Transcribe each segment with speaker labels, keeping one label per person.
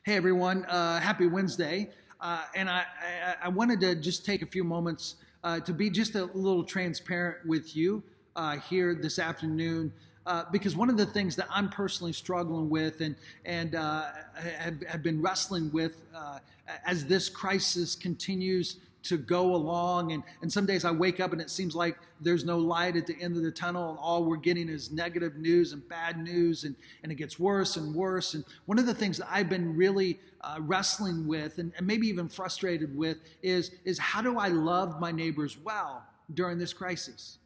Speaker 1: Hey everyone, happy Wednesday. And I wanted to just take a few moments to be just a little transparent with you here this afternoon, because one of the things that I'm personally struggling with and have been wrestling with as this crisis continues to go along, and some days I wake up and it seems like there's no light at the end of the tunnel, and all we're getting is negative news and bad news, and it gets worse and worse. And one of the things that I've been really wrestling with and maybe even frustrated with is how do I love my neighbors well during this crisis?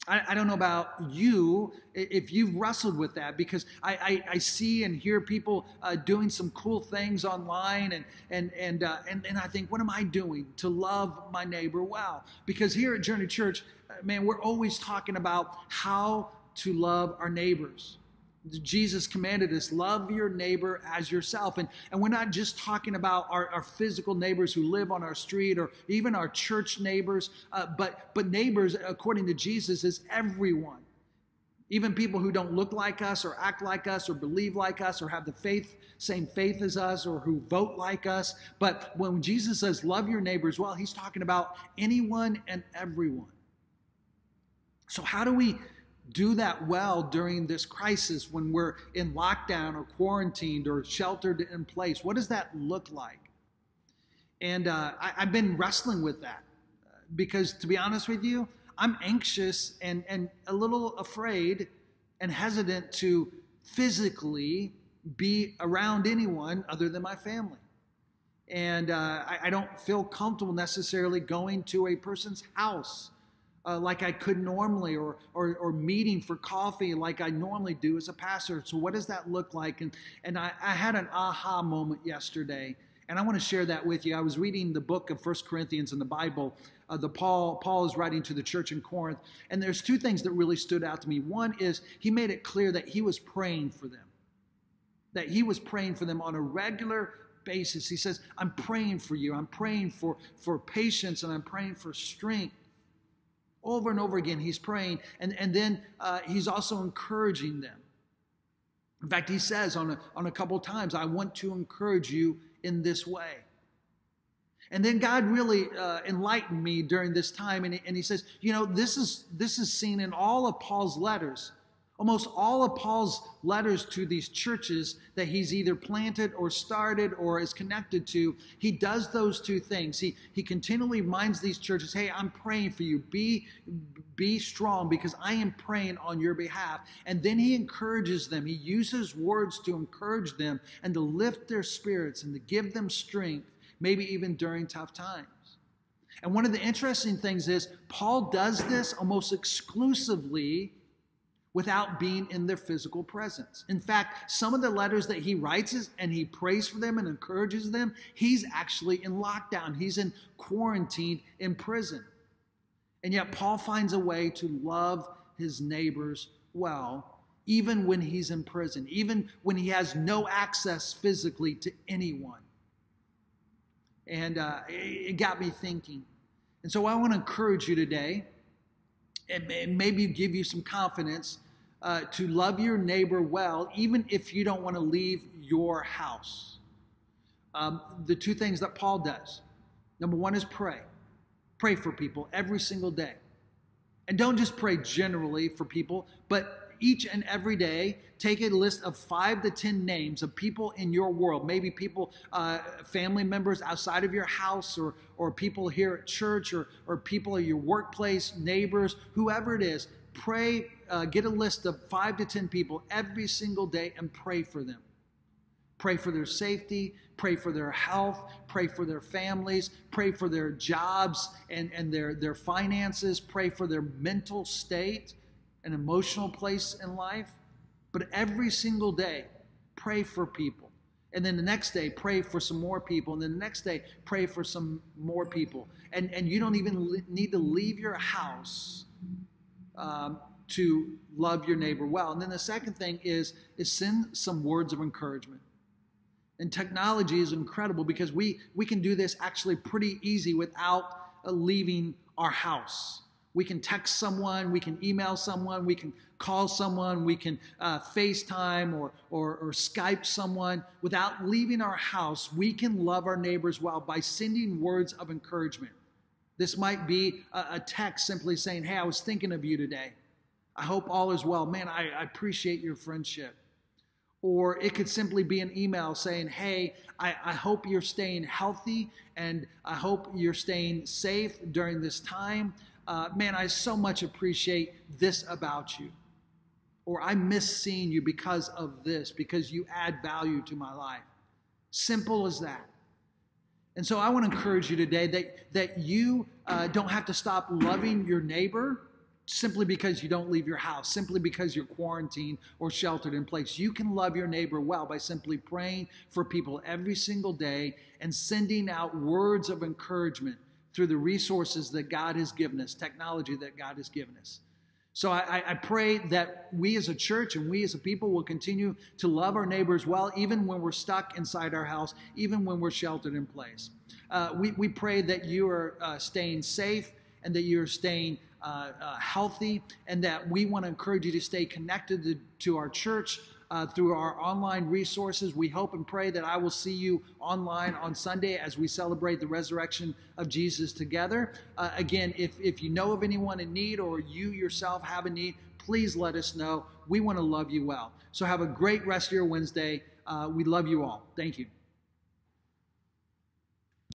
Speaker 1: I don't know about you, if you've wrestled with that, because I see and hear people doing some cool things online, and I think, what am I doing to love my neighbor well? Because here at Journey Church, man, we're always talking about how to love our neighbors. Jesus commanded us, love your neighbor as yourself. And we're not just talking about our physical neighbors who live on our street or even our church neighbors, but neighbors, according to Jesus, is everyone. Even people who don't look like us or act like us or believe like us or have the same faith as us or who vote like us. But when Jesus says love your neighbors well, he's talking about anyone and everyone. So how do we do that well during this crisis when we're in lockdown or quarantined or sheltered in place? What does that look like? And I've been wrestling with that because, to be honest with you, I'm anxious and a little afraid and hesitant to physically be around anyone other than my family. And I don't feel comfortable necessarily going to a person's house like I could normally, or meeting for coffee like I normally do as a pastor. So what does that look like? And I had an aha moment yesterday, and I want to share that with you. I was reading the book of 1 Corinthians in the Bible. Paul is writing to the church in Corinth, and there's two things that really stood out to me. One is he made it clear that he was praying for them, that he was praying for them on a regular basis. He says, I'm praying for you. I'm praying for patience, and I'm praying for strength. Over and over again, he's praying, and then he's also encouraging them. In fact, he says on a couple of times, I want to encourage you in this way. And then God really enlightened me during this time, and he says, you know, this is seen in all of Paul's letters. Almost all of Paul's letters to these churches that he's either planted or started or is connected to, he does those two things. He continually reminds these churches, hey, I'm praying for you. Be strong because I am praying on your behalf. And then he encourages them. He uses words to encourage them and to lift their spirits and to give them strength, maybe even during tough times. And one of the interesting things is Paul does this almost exclusively without being in their physical presence. In fact, some of the letters that he writes and he prays for them and encourages them, he's actually in lockdown. He's in quarantine in prison. And yet Paul finds a way to love his neighbors well, even when he's in prison, even when he has no access physically to anyone. And it got me thinking. And so I want to encourage you today, and maybe give you some confidence to love your neighbor well, even if you don't want to leave your house. The two things that Paul does. Number one is pray. Pray for people every single day. And don't just pray generally for people, but each and every day, take a list of 5 to 10 names of people in your world, maybe people, family members outside of your house, or people here at church, or people at your workplace, neighbors, whoever it is. Pray, get a list of 5 to 10 people every single day and pray for them. Pray for their safety, pray for their health, pray for their families, pray for their jobs and their finances, pray for their mental state, an emotional place in life. But every single day, pray for people. And then the next day, pray for some more people. And then the next day, pray for some more people. And you don't even need to leave your house to love your neighbor well. And then the second thing is send some words of encouragement. And technology is incredible because we can do this actually pretty easy without leaving our house. We can text someone, we can email someone, we can call someone, we can FaceTime or Skype someone. Without leaving our house, we can love our neighbors well by sending words of encouragement. This might be a text simply saying, hey, I was thinking of you today. I hope all is well. Man, I appreciate your friendship. Or it could simply be an email saying, hey, I hope you're staying healthy and I hope you're staying safe during this time. Man, I so much appreciate this about you. Or I miss seeing you because of this, because you add value to my life. Simple as that. And so I want to encourage you today that you don't have to stop loving your neighbor simply because you don't leave your house, simply because you're quarantined or sheltered in place. You can love your neighbor well by simply praying for people every single day and sending out words of encouragement through the resources that God has given us, technology that God has given us. So I pray that we as a church and we as a people will continue to love our neighbors well, even when we're stuck inside our house, even when we're sheltered in place. We pray that you are staying safe and that you're staying healthy, and that we want to encourage you to stay connected to our church through our online resources. We hope and pray that I will see you online on Sunday as we celebrate the resurrection of Jesus together. Again, if you know of anyone in need or you yourself have a need, please let us know. We want to love you well. So have a great rest of your Wednesday. We love you all. Thank you.